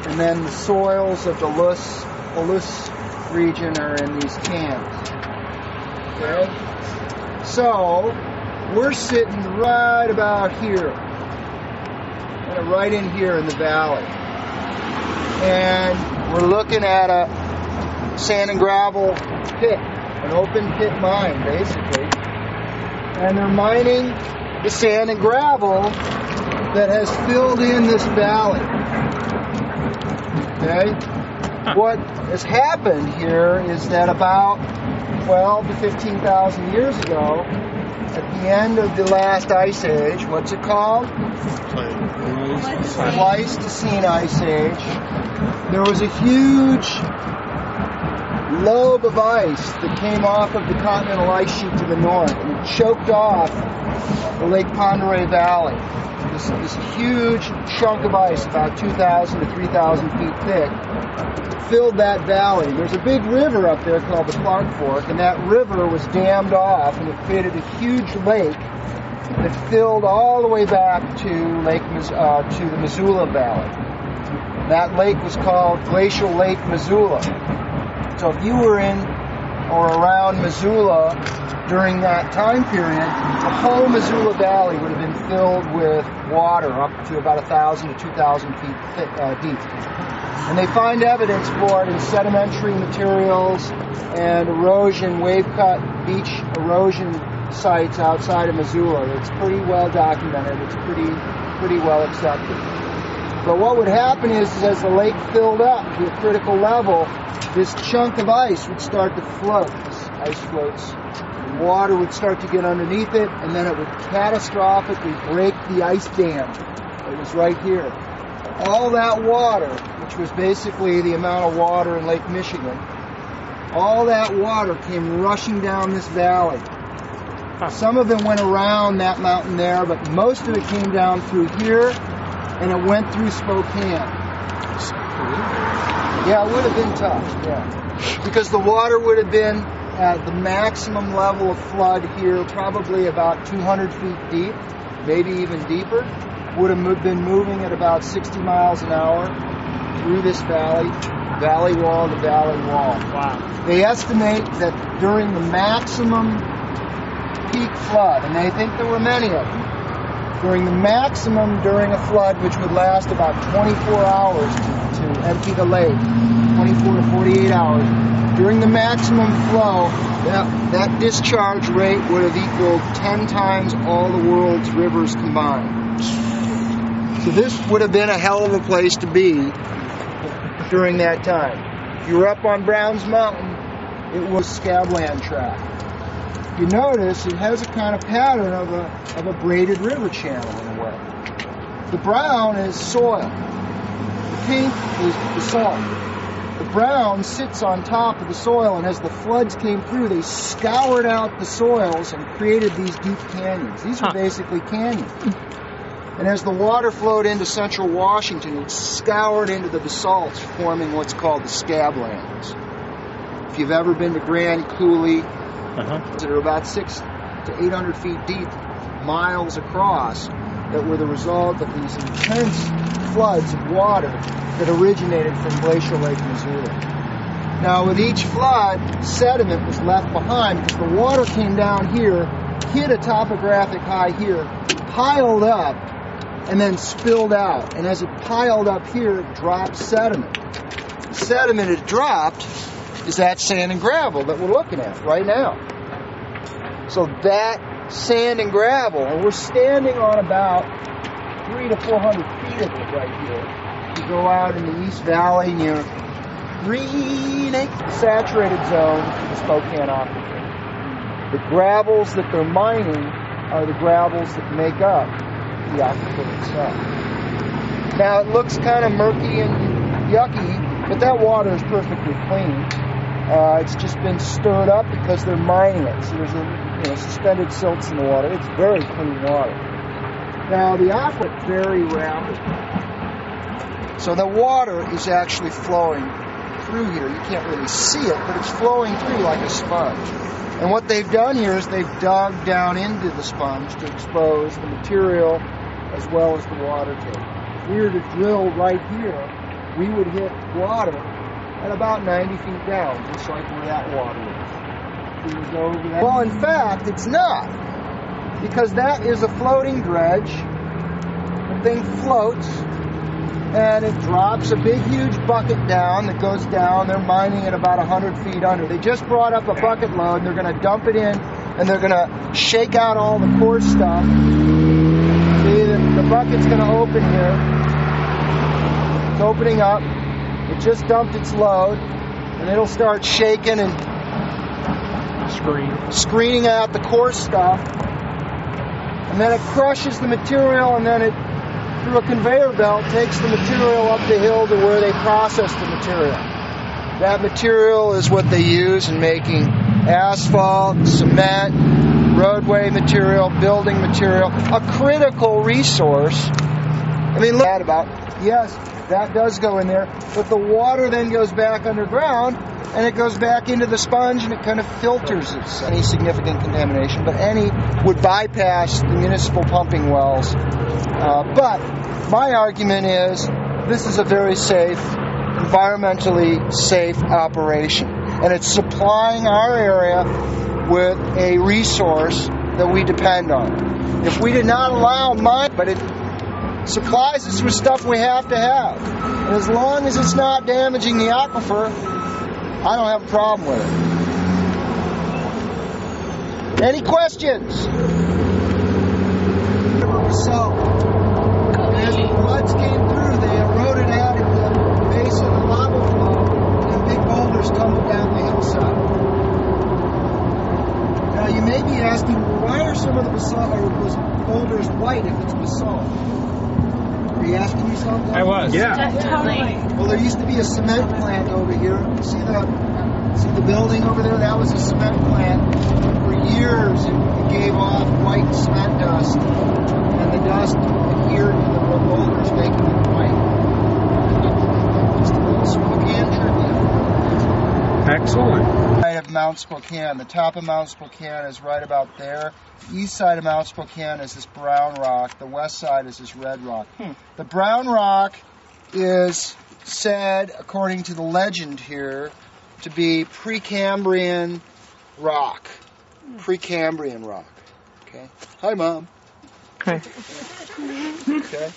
and then the soils of the Luce region are in these cans. Okay? So, we're sitting right about here, right in here in the valley. And we're looking at a sand and gravel pit, an open pit mine, basically. And they're mining the sand and gravel that has filled in this valley. Okay? What has happened here is that about 12 to 15,000 years ago, at the end of the last ice age, what's it called? Pleistocene ice age. There was a huge lobe of ice that came off of the continental ice sheet to the north, and it choked off the Lake Pend Oreille Valley. This huge chunk of ice, about 2,000 to 3,000 feet thick, filled that valley. There's a big river up there called the Clark Fork, and that river was dammed off, and it created a huge lake that filled all the way back to the Missoula Valley. That lake was called Glacial Lake Missoula. So if you were in or around Missoula during that time period, the whole Missoula Valley would have been filled with water up to about 1,000 to 2,000 feet deep. And they find evidence for it in sedimentary materials and erosion, wave-cut beach erosion sites outside of Missoula. It's pretty well documented. It's pretty well accepted. But what would happen is as the lake filled up to a critical level, this chunk of ice would start to float. This ice floats. Water would start to get underneath it, and then it would catastrophically break the ice dam. It was right here. All that water, which was basically the amount of water in Lake Michigan, all that water came rushing down this valley. Some of it went around that mountain there, but most of it came down through here, and it went through Spokane. Yeah, it would have been tough, yeah. Because the water would have been at the maximum level of flood here, probably about 200 feet deep, maybe even deeper. Would have been moving at about 60 miles an hour through this valley wall to valley wall. Wow. They estimate that during the maximum peak flood, and they think there were many of them, during a flood which would last about 24 hours to empty the lake, 24 to 48 hours, during the maximum flow, that discharge rate would have equaled 10 times all the world's rivers combined. So this would have been a hell of a place to be during that time. If you were up on Browns Mountain, it was scabland track. You notice it has a kind of pattern of a braided river channel in a way. The brown is soil. The pink is basalt. The brown sits on top of the soil, and as the floods came through, they scoured out the soils and created these deep canyons. These are basically canyons. And as the water flowed into central Washington, it scoured into the basalts, forming what's called the scablands. If you've ever been to Grand Coulee, that are about 600 to 800 feet deep, miles across, that were the result of these intense floods of water that originated from Glacial Lake Missoula. Now, with each flood, sediment was left behind because the water came down here, hit a topographic high here, piled up, and then spilled out. And as it piled up here, it dropped sediment. The sediment it dropped is that sand and gravel that we're looking at right now. So that sand and gravel, and we're standing on about 300 to 400 feet of it right here. You go out in the East Valley near green saturated zone to the Spokane Aquifer. The gravels that they're mining are the gravels that make up the aquifer itself. Now it looks kind of murky and yucky, but that water is perfectly clean. It's just been stirred up because they're mining it. So there's suspended silts in the water. It's very clean water. Now the aquifer is very rapid. So the water is actually flowing through here. You can't really see it, but it's flowing through like a sponge. And what they've done here is they've dug down into the sponge to expose the material as well as the water table. If we were to drill right here we would hit water at about 90 feet down, just like where that water is. If we would go over that. Well, in fact, it's not, because that is a floating dredge. The thing floats, and it drops a big, huge bucket down that goes down. They're mining it about 100 feet under. They just brought up a bucket load, and they're going to dump it in, and they're going to shake out all the coarse stuff. See, the bucket's going to open here. It's opening up. It just dumped its load, and it'll start shaking and screening out the coarse stuff. And then it crushes the material, and then it, through a conveyor belt, takes the material up the hill to where they process the material. That material is what they use in making asphalt, cement, roadway material, building material, a critical resource. I mean, look at about, yes, that does go in there, but the water then goes back underground, and it goes back into the sponge, and it kind of filters it. Any significant contamination, but any would bypass the municipal pumping wells. But my argument is this is a very safe, environmentally safe operation, and it's supplying our area with a resource that we depend on. If we did not allow mining, but it supplies us with stuff we have to have, and as long as it's not damaging the aquifer, I don't have a problem with it. Any questions? So, as the floods came through, they eroded out at the base of the lava flow, and big boulders tumbled down the hillside. Now, you may be asking, why are some of the boulders white if it's basalt? Are you asking me something? I was. Yeah. Totally. Well, there used to be a cement plant over here. See the building over there? That was a cement plant. For years, it gave off white cement dust, and the dust adhered to the boulders, making them white. Just a little Spokane trivia. Excellent. Of Mount Spokane. The top of Mount Spokane is right about there. The east side of Mount Spokane is this brown rock. The west side is this red rock. The brown rock is said, according to the legend here, to be Precambrian rock. Precambrian rock. Okay. Hi, Mom. Okay. Okay.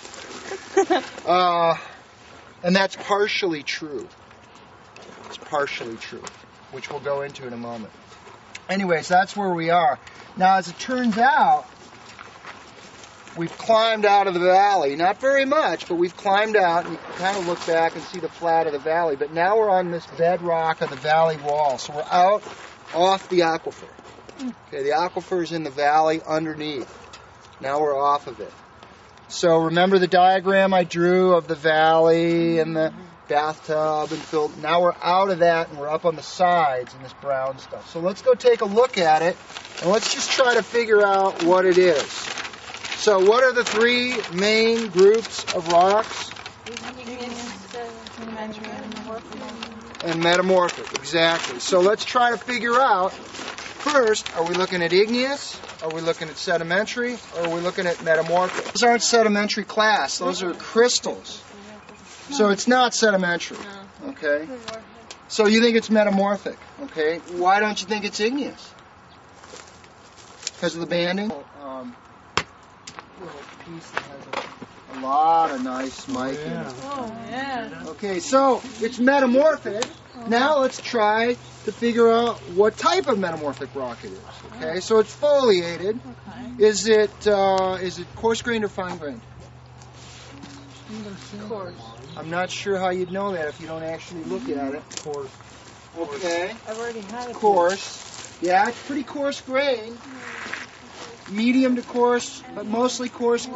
And that's partially true. It's partially true, which we'll go into in a moment. Anyways, that's where we are. Now, as it turns out, we've climbed out of the valley. Not very much, but we've climbed out, and you can kind of look back and see the flat of the valley. But now we're on this bedrock of the valley wall, so we're out off the aquifer. Okay, the aquifer is in the valley underneath. Now we're off of it. So remember the diagram I drew of the valley and the bathtub and filled. Now we're out of that, and we're up on the sides in this brown stuff. So let's go take a look at it, and let's just try to figure out what it is. So what are the three main groups of rocks? And metamorphic, exactly. So let's try to figure out, first, are we looking at igneous? Are we looking at sedimentary? Or are we looking at metamorphic? Those aren't sedimentary class. Those are crystals. So it's not sedimentary. Okay? So you think it's metamorphic. Okay? Why don't you think it's igneous? Because of the banding? Little piece that has a lot of nice mic in it. Oh, yeah. Okay, so it's metamorphic. Now let's try to figure out what type of metamorphic rock it is. Okay, so it's foliated. Okay. Is it coarse grained or fine grained? Coarse. I'm not sure how you'd know that if you don't actually look at it. Coarse. Okay, I've already had it. coarse. Yeah, it's pretty coarse grained. Medium to coarse, but mostly coarse.